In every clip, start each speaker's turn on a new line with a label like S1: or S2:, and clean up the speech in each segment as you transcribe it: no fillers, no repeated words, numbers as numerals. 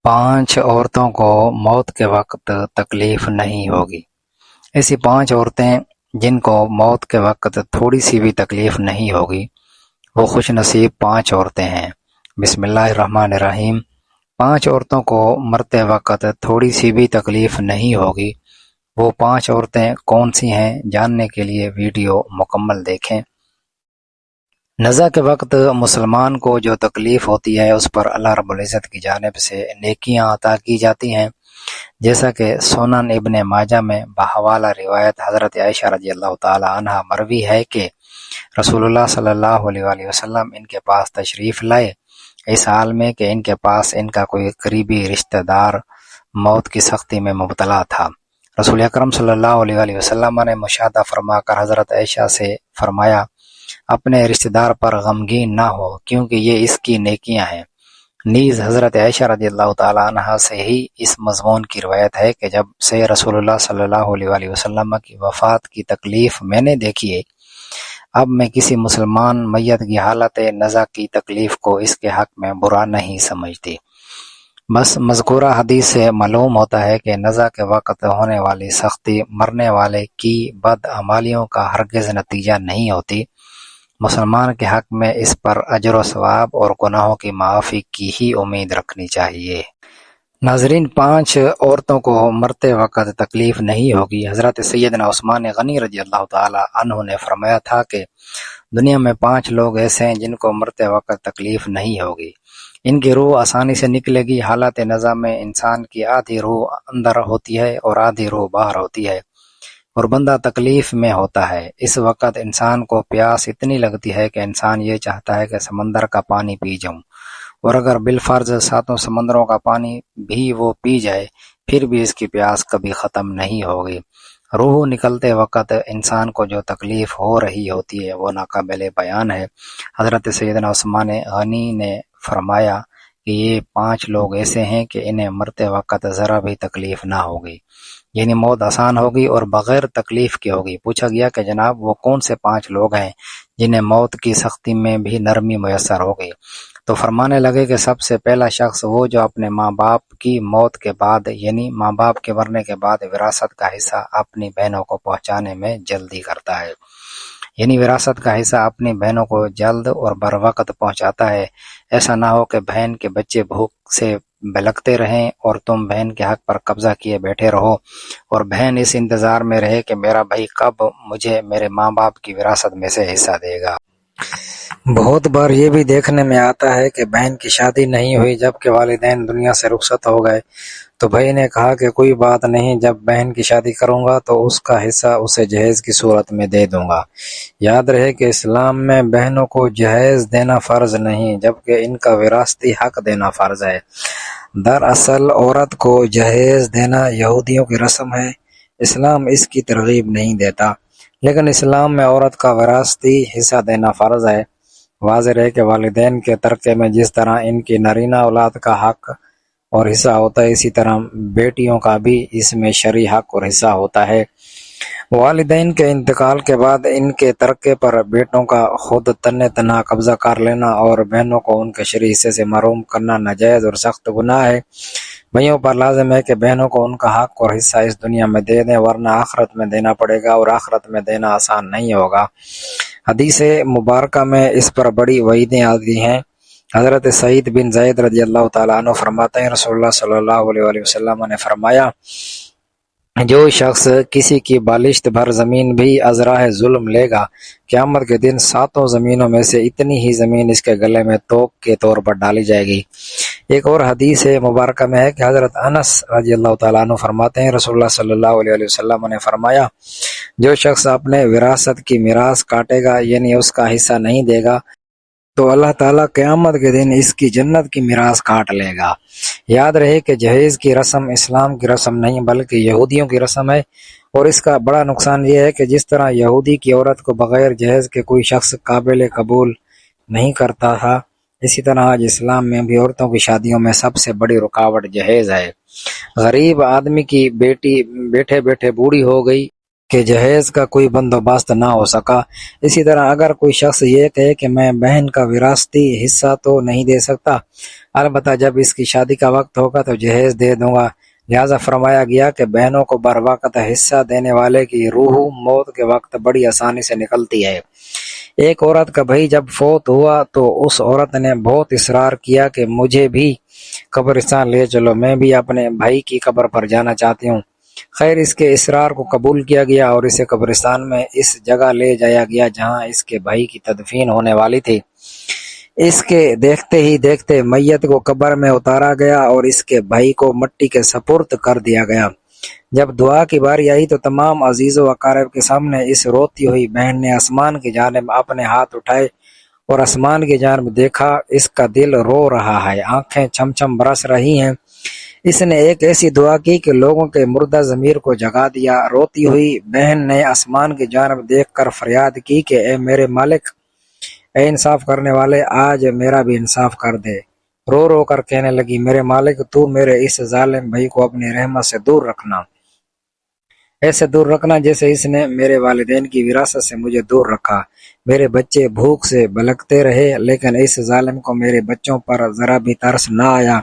S1: 5 عورتوں کو موت کے وقت تکلیف نہیں ہوگی۔ ایسی 5 عورتیں جن کو موت کے وقت تھوڑی سی بھی تکلیف نہیں ہوگی، وہ خوش نصیب 5 عورتیں ہیں۔ بسم اللہ الرحمن الرحیم۔ 5 عورتوں کو مرتے وقت تھوڑی سی بھی تکلیف نہیں ہوگی، وہ 5 عورتیں کون سی ہیں؟ جاننے کے لیے ویڈیو مکمل دیکھیں۔ نزا کے وقت مسلمان کو جو تکلیف ہوتی ہے اس پر اللہ رب العزت کی جانب سے نیکیاں عطا کی جاتی ہیں، جیسا کہ سنن ابن ماجہ میں بحوالہ روایت حضرت عائشہ رضی اللہ تعالی عنہ مروی ہے کہ رسول اللہ صلی اللہ علیہ وآلہ وسلم ان کے پاس تشریف لائے اس حال میں کہ ان کے پاس ان کا کوئی قریبی رشتہ دار موت کی سختی میں مبتلا تھا۔ رسول اکرم صلی اللہ علیہ وآلہ وسلم نے مشاہدہ فرما کر حضرت عائشہ سے فرمایا، اپنے رشتہ دار پر غمگین نہ ہو کیونکہ یہ اس کی نیکیاں ہیں۔ نیز حضرت عائشہ رضی اللہ تعالی عنہ سے ہی اس مضمون کی روایت ہے کہ جب سے رسول اللہ صلی اللہ علیہ وآلہ وسلم کی وفات کی تکلیف میں نے دیکھی ہے، اب میں کسی مسلمان میت کی حالت نزا کی تکلیف کو اس کے حق میں برا نہیں سمجھتی۔ بس مذکورہ حدیث سے معلوم ہوتا ہے کہ نزا کے وقت ہونے والی سختی مرنے والے کی بدعمالیوں کا ہرگز نتیجہ نہیں ہوتی۔ مسلمان کے حق میں اس پر اجر و ثواب اور گناہوں کی معافی کی ہی امید رکھنی چاہیے۔ ناظرین، 5 عورتوں کو مرتے وقت تکلیف نہیں ہوگی۔ حضرت سیدنا عثمان غنی رضی اللہ تعالی عنہ نے فرمایا تھا کہ دنیا میں 5 لوگ ایسے ہیں جن کو مرتے وقت تکلیف نہیں ہوگی۔ ان کی روح آسانی سے نکلے گی۔ حالت نزا میں انسان کی آدھی روح اندر ہوتی ہے اور آدھی روح باہر ہوتی ہے اور بندہ تکلیف میں ہوتا ہے۔ اس وقت انسان کو پیاس اتنی لگتی ہے کہ انسان یہ چاہتا ہے کہ سمندر کا پانی پی جاؤں، اور اگر بالفرض 7 سمندروں کا پانی بھی وہ پی جائے پھر بھی اس کی پیاس کبھی ختم نہیں ہوگی۔ روح نکلتے وقت انسان کو جو تکلیف ہو رہی ہوتی ہے وہ ناقابل بیان ہے۔ حضرت سیدنا عثمان غنی نے فرمایا کہ یہ 5 لوگ ایسے ہیں کہ انہیں مرتے وقت ذرا بھی تکلیف نہ ہوگی، یعنی موت آسان ہوگی اور بغیر تکلیف کی ہوگی۔ پوچھا گیا کہ جناب وہ کون سے 5 لوگ ہیں جنہیں موت کی سختی میں بھی نرمی میسر ہوگی؟ تو فرمانے لگے کہ سب سے پہلا شخص وہ جو اپنے ماں باپ کی موت کے بعد، یعنی ماں باپ کے مرنے کے بعد وراثت کا حصہ اپنی بہنوں کو پہنچانے میں جلدی کرتا ہے، یعنی وراثت کا حصہ اپنی بہنوں کو جلد اور بر وقت پہنچاتا ہے۔ ایسا نہ ہو کہ بہن کے بچے بھوک سے بلکتے رہیں اور تم بہن کے حق پر قبضہ کیے بیٹھے رہو، اور بہن اس انتظار میں رہے کہ میرا بھائی کب مجھے میرے ماں باپ کی وراثت میں سے حصہ دے گا۔ بہت بار یہ بھی دیکھنے میں آتا ہے کہ بہن کی شادی نہیں ہوئی جبکہ والدین دنیا سے رخصت ہو گئے، تو بھائی نے کہا کہ کوئی بات نہیں، جب بہن کی شادی کروں گا تو اس کا حصہ اسے جہیز کی صورت میں دے دوں گا۔ یاد رہے کہ اسلام میں بہنوں کو جہیز دینا فرض نہیں جبکہ ان کا وراثتی حق دینا فرض ہے۔ دراصل عورت کو جہیز دینا یہودیوں کی رسم ہے، اسلام اس کی ترغیب نہیں دیتا، لیکن اسلام میں عورت کا وراثتی حصہ دینا فرض ہے۔ واضح ہے کہ والدین کے ترکے میں جس طرح ان کی نرینہ اولاد کا حق اور حصہ ہوتا ہے، اسی طرح بیٹیوں کا بھی اس میں شرعی حق اور حصہ ہوتا ہے۔ والدین کے انتقال کے بعد ان کے ترکے پر بیٹوں کا خود تنہا قبضہ کر لینا اور بہنوں کو ان کے شرعی حصے سے محروم کرنا ناجائز اور سخت گناہ ہے۔ بھائیوں پر لازم ہے کہ بہنوں کو ان کا حق اور حصہ اس دنیا میں دے دیں، ورنہ آخرت میں دینا پڑے گا اور آخرت میں دینا آسان نہیں ہوگا۔ حدیث مبارکہ میں اس پر بڑی وعیدیں آتی ہیں۔ حضرت سعید بن زید رضی اللہ تعالیٰ عنہ فرماتے ہیں، رسول اللہ صلی اللہ علیہ وآلہ وسلم نے فرمایا، جو شخص کسی کی بالشت بھر زمین بھی از راہ ظلم لے گا، قیامت کے دن 7 زمینوں میں سے اتنی ہی زمین اس کے گلے میں توق کے طور پر ڈالی جائے گی۔ ایک اور حدیث مبارکہ میں ہے کہ حضرت انس رضی اللہ تعالیٰ عنہ فرماتے ہیں، رسول اللہ صلی اللہ علیہ وآلہ وسلم نے فرمایا، جو شخص اپنے وراثت کی میراث کاٹے گا، یعنی اس کا حصہ نہیں دے گا، تو اللہ تعالیٰ قیامت کے دن اس کی جنت کی میراث کاٹ لے گا۔ یاد رہے کہ جہیز کی رسم اسلام کی رسم نہیں بلکہ یہودیوں کی رسم ہے، اور اس کا بڑا نقصان یہ ہے کہ جس طرح یہودی کی عورت کو بغیر جہیز کے کوئی شخص قابل قبول نہیں کرتا تھا، اسی طرح آج اسلام میں بھی عورتوں کی شادیوں میں سب سے بڑی رکاوٹ جہیز ہے۔ غریب آدمی کی بیٹی بیٹھے بیٹھے بوڑھی ہو گئی، کہ جہیز کا کوئی بندوبست نہ ہو سکا۔ اسی طرح اگر کوئی شخص یہ کہے کہ میں بہن کا وراثتی حصہ تو نہیں دے سکتا، البتہ جب اس کی شادی کا وقت ہوگا تو جہیز دے دوں گا، لہذا فرمایا گیا کہ بہنوں کو بر وقت حصہ دینے والے کی روح موت کے وقت بڑی آسانی سے نکلتی ہے۔ ایک عورت کا بھائی جب فوت ہوا تو اس عورت نے بہت اصرار کیا کہ مجھے بھی قبرستان لے چلو، میں بھی اپنے بھائی کی قبر پر جانا چاہتی ہوں۔ خیر اس کے اصرار کو قبول کیا گیا اور اسے قبرستان میں اس جگہ لے جایا گیا جہاں اس کے بھائی کی تدفین ہونے والی تھی۔ اس کے دیکھتے ہی دیکھتے میت کو قبر میں اتارا گیا اور اس کے بھائی کو مٹی کے سپرد کر دیا گیا۔ جب دعا کی باری آئی تو تمام عزیز و اقارب کے سامنے اس روتی ہوئی بہن نے آسمان کی جانب اپنے ہاتھ اٹھائے اور آسمان کی جانب دیکھا، اس کا دل رو رہا ہے، آنکھیں چھم چھم برس رہی ہیں۔ اس نے ایک ایسی دعا کی کہ لوگوں کے مردہ ضمیر کو جگا دیا۔ روتی ہوئی بہن نے آسمان کی جانب دیکھ کر فریاد کی کہ اے میرے مالک، اے انصاف کرنے والے، آج میرا بھی انصاف کر دے۔ رو رو کر کہنے لگی، میرے مالک، تو میرے اس ظالم بھائی کو اپنی رحمت سے دور رکھنا، ایسے دور رکھنا جیسے اس نے میرے والدین کی وراثت سے مجھے دور رکھا۔ میرے بچے بھوک سے بلکتے رہے لیکن اس ظالم کو میرے بچوں پر ذرا بھی ترس نہ آیا۔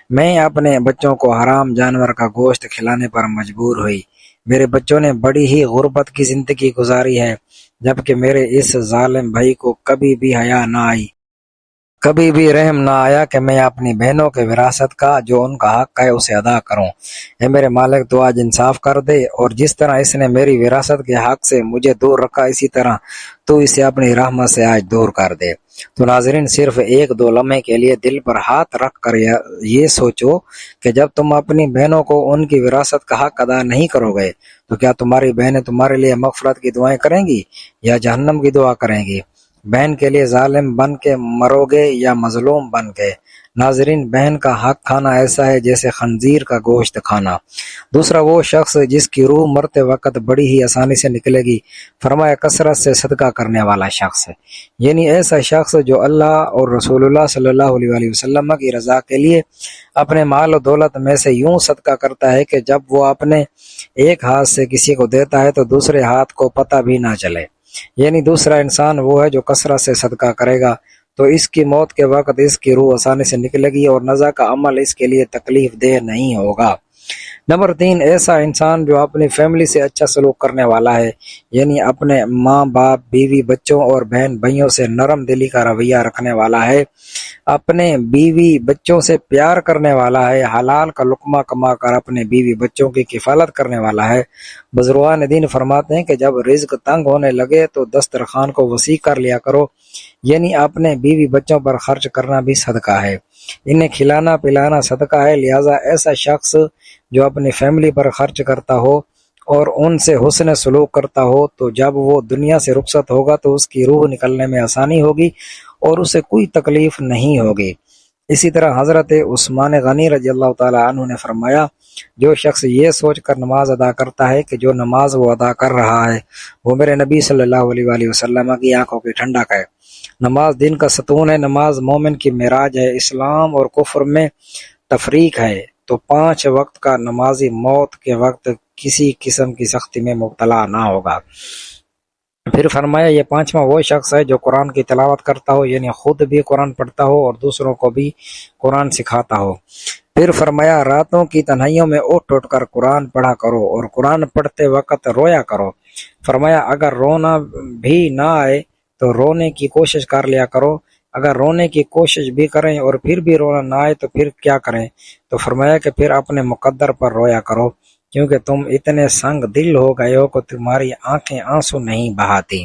S1: میں اپنے بچوں کو حرام جانور کا گوشت کھلانے پر مجبور ہوئی۔ میرے بچوں نے بڑی ہی غربت کی زندگی گزاری ہے، جبکہ میرے اس ظالم بھائی کو کبھی بھی حیا نہ آئی، کبھی بھی رحم نہ آیا کہ میں اپنی بہنوں کے وراثت کا جو ان کا حق ہے اسے ادا کروں۔ اے میرے مالک، تو آج انصاف کر دے، اور جس طرح اس نے میری وراثت کے حق سے مجھے دور رکھا، اسی طرح تو اسے اپنی رحمت سے آج دور کر دے۔ تو ناظرین، صرف ایک دو لمحے کے لیے دل پر ہاتھ رکھ کر یہ سوچو کہ جب تم اپنی بہنوں کو ان کی وراثت کا حق ادا نہیں کرو گے تو کیا تمہاری بہنیں تمہارے لیے مغفرت کی دعائیں کریں گی یا جہنم کی دعا کریں گی؟ بہن کے لیے ظالم بن کے مرو گے یا مظلوم بن کے؟ ناظرین، بہن کا حق کھانا ایسا ہے جیسے خنزیر کا گوشت کھانا۔ دوسرا وہ شخص جس کی روح مرتے وقت بڑی ہی آسانی سے نکلے گی، فرمایا کثرت سے صدقہ کرنے والا شخص، یعنی ایسا شخص جو اللہ اور رسول اللہ صلی اللہ علیہ وآلہ وسلم کی رضا کے لیے اپنے مال و دولت میں سے یوں صدقہ کرتا ہے کہ جب وہ اپنے ایک ہاتھ سے کسی کو دیتا ہے تو دوسرے ہاتھ کو پتہ بھی نہ چلے۔ یعنی دوسرا انسان وہ ہے جو کثرت سے صدقہ کرے گا تو اس کی موت کے وقت اس کی روح آسانی سے نکلے گی اور نزا کا عمل اس کے لیے تکلیف دہ نہیں ہوگا۔ نمبر 3، ایسا انسان جو اپنی فیملی سے اچھا سلوک کرنے والا ہے، یعنی اپنے ماں باپ، بیوی، بچوں اور بہن بھائیوں سے نرم دلی کا رویہ رکھنے والا ہے، اپنے بیوی بچوں سے پیار کرنے والا ہے، حلال کا لقمہ کما کر اپنے بیوی بچوں کی کفالت کرنے والا ہے۔ بزرگان دین فرماتے ہیں کہ جب رزق تنگ ہونے لگے تو دسترخوان کو وسیع کر لیا کرو، یعنی اپنے بیوی بچوں پر خرچ کرنا بھی صدقہ ہے، انہیں کھلانا پلانا صدقہ ہے۔ لہٰذا ایسا شخص جو اپنی فیملی پر خرچ کرتا ہو اور ان سے حسن سلوک کرتا ہو تو جب وہ دنیا سے رخصت ہوگا تو اس کی روح نکلنے میں آسانی ہوگی اور اسے کوئی تکلیف نہیں ہوگی۔ اسی طرح حضرت عثمان غنی رضی اللہ تعالیٰ عنہ نے فرمایا، جو شخص یہ سوچ کر نماز ادا کرتا ہے کہ جو نماز وہ ادا کر رہا ہے وہ میرے نبی صلی اللہ علیہ وآلہ وسلم کی آنکھوں کی ٹھنڈک ہے۔ نماز دین کا ستون ہے، نماز مومن کی معراج ہے، اسلام اور کفر میں تفریق ہے، تو 5 وقت کا نمازی موت کے وقت کسی قسم کی سختی میں مبتلا نہ ہوگا۔ پھر فرمایا یہ 5واں وہ شخص ہے جو قرآن کی تلاوت کرتا ہو، یعنی خود بھی قرآن پڑھتا ہو اور دوسروں کو بھی قرآن سکھاتا ہو۔ پھر فرمایا راتوں کی تنہائیوں میں اٹھ اٹھ کر قرآن پڑھا کرو اور قرآن پڑھتے وقت رویا کرو۔ فرمایا اگر رونا بھی نہ آئے تو رونے کی کوشش کر لیا کرو، اگر رونے کی کوشش بھی کریں اور پھر بھی رونا نہ آئے تو پھر کیا کریں؟ تو فرمایا کہ پھر اپنے مقدر پر رویا کرو، کیونکہ تم اتنے سنگ دل ہو گئے ہو کہ تمہاری آنکھیں آنسو نہیں بہاتی۔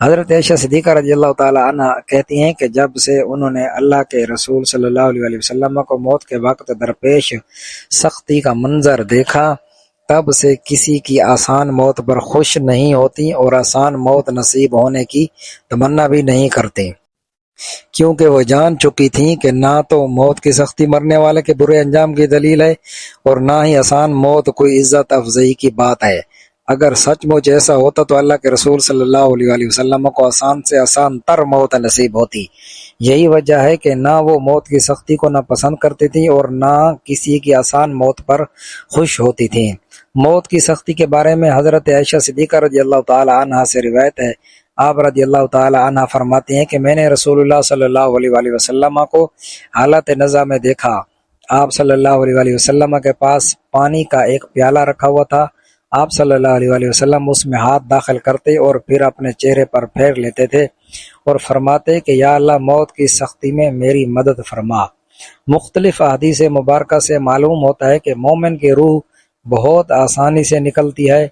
S1: حضرت عائشہ صدیقہ رضی اللہ تعالیٰ عنہ کہتی ہیں کہ جب سے انہوں نے اللہ کے رسول صلی اللہ علیہ وسلم کو موت کے وقت درپیش سختی کا منظر دیکھا، تب سے کسی کی آسان موت پر خوش نہیں ہوتی اور آسان موت نصیب ہونے کی تمنا بھی نہیں کرتی، کیونکہ وہ جان چکی تھیں کہ نہ تو موت کی سختی مرنے والے کے برے انجام کی دلیل ہے اور نہ ہی آسان موت کوئی عزت افزائی کی بات ہے۔
S2: اگر سچ مچ ایسا ہوتا تو اللہ کے رسول صلی اللہ علیہ وآلہ وسلم کو آسان سے آسان تر موت نصیب ہوتی۔ یہی وجہ ہے کہ نہ وہ موت کی سختی کو نہ پسند کرتی تھیں اور نہ کسی کی آسان موت پر خوش ہوتی تھیں۔ موت کی سختی کے بارے میں حضرت عائشہ صدیقہ رضی اللہ تعالی عنہا سے روایت ہے، آپ رضی اللہ تعالی عنہ فرماتی ہیں کہ میں نے رسول اللہ صلی اللہ علیہ وآلہ وسلم کو حالت نزع میں دیکھا۔ آپ صلی اللہ علیہ وآلہ وسلم کے پاس پانی کا ایک پیالہ رکھا ہوا تھا۔ آپ صلی اللہ علیہ وآلہ وسلم اس میں ہاتھ داخل کرتے اور پھر اپنے چہرے پر پھیر لیتے تھے اور فرماتے کہ یا اللہ موت کی سختی میں میری مدد فرما۔ مختلف احادیث مبارکہ سے معلوم ہوتا ہے کہ مومن کی روح بہت آسانی سے نکلتی ہے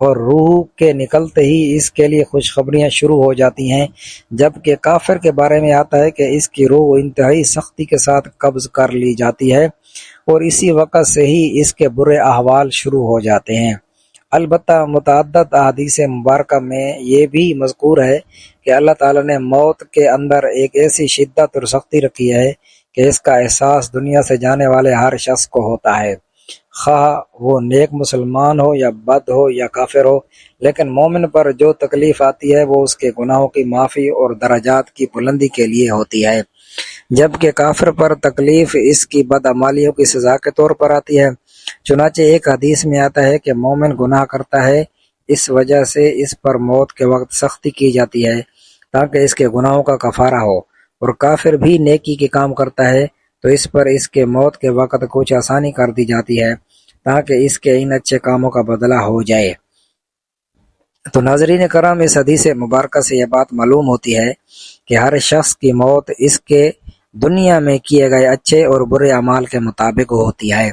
S2: اور روح کے نکلتے ہی اس کے لیے خوشخبریاں شروع ہو جاتی ہیں، جبکہ کافر کے بارے میں آتا ہے کہ اس کی روح انتہائی سختی کے ساتھ قبض کر لی جاتی ہے اور اسی وقت سے ہی اس کے برے احوال شروع ہو جاتے ہیں۔ البتہ متعدد احادیث مبارکہ میں یہ بھی مذکور ہے کہ اللہ تعالیٰ نے موت کے اندر ایک ایسی شدت اور سختی رکھی ہے کہ اس کا احساس دنیا سے جانے والے ہر شخص کو ہوتا ہے، خواہ وہ نیک مسلمان ہو یا بد ہو یا کافر ہو، لیکن مومن پر جو تکلیف آتی ہے وہ اس کے گناہوں کی معافی اور درجات کی بلندی کے لیے ہوتی ہے، جبکہ کافر پر تکلیف اس کی بدعمالیوں کی سزا کے طور پر آتی ہے۔ چنانچہ ایک حدیث میں آتا ہے کہ مومن گناہ کرتا ہے، اس وجہ سے اس پر موت کے وقت سختی کی جاتی ہے تاکہ اس کے گناہوں کا کفارہ ہو، اور کافر بھی نیکی کے کام کرتا ہے تو اس پر اس کے موت کے وقت کچھ آسانی کر دی جاتی ہے تاکہ اس کے ان اچھے کاموں کا بدلہ ہو جائے۔ تو ناظرین کرام، اس حدیث مبارکہ سے یہ بات معلوم ہوتی ہے کہ ہر شخص کی موت اس کے دنیا میں کیے گئے اچھے اور برے اعمال کے مطابق ہوتی ہے۔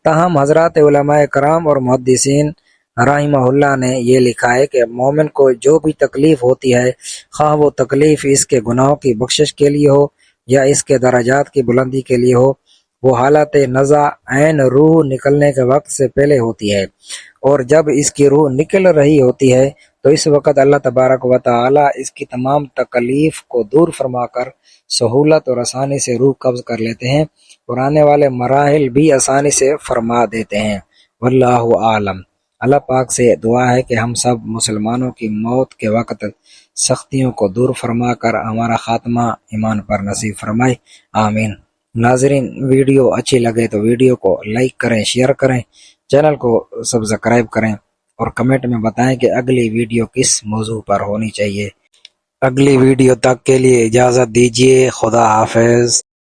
S2: تاہم حضرات علماء کرام اور محدثین رحمہ اللہ نے یہ لکھا ہے کہ مومن کو جو بھی تکلیف ہوتی ہے، خواہ وہ تکلیف اس کے گناہوں کی بخشش کے لیے ہو یا اس کے درجات کی بلندی کے لیے ہو، وہ حالت نزع عین روح نکلنے کے وقت سے پہلے ہوتی ہے، اور جب اس کی روح نکل رہی ہوتی ہے تو اس وقت اللہ تبارک و تعالی اس کی تمام تکلیف کو دور فرما کر سہولت اور آسانی سے روح قبض کر لیتے ہیں اور آنے والے مراحل بھی آسانی سے فرما دیتے ہیں۔ واللہ عالم۔ اللہ پاک سے دعا ہے کہ ہم سب مسلمانوں کی موت کے وقت سختیوں کو دور فرما کر ہمارا خاتمہ ایمان پر نصیب فرمائے، آمین۔ ناظرین، ویڈیو اچھی لگے تو ویڈیو کو لائک کریں، شیئر کریں، چینل کو سبسکرائب کریں اور کمنٹ میں بتائیں کہ اگلی ویڈیو کس موضوع پر ہونی چاہیے۔ اگلی ویڈیو تک کے لیے اجازت دیجیے، خدا حافظ۔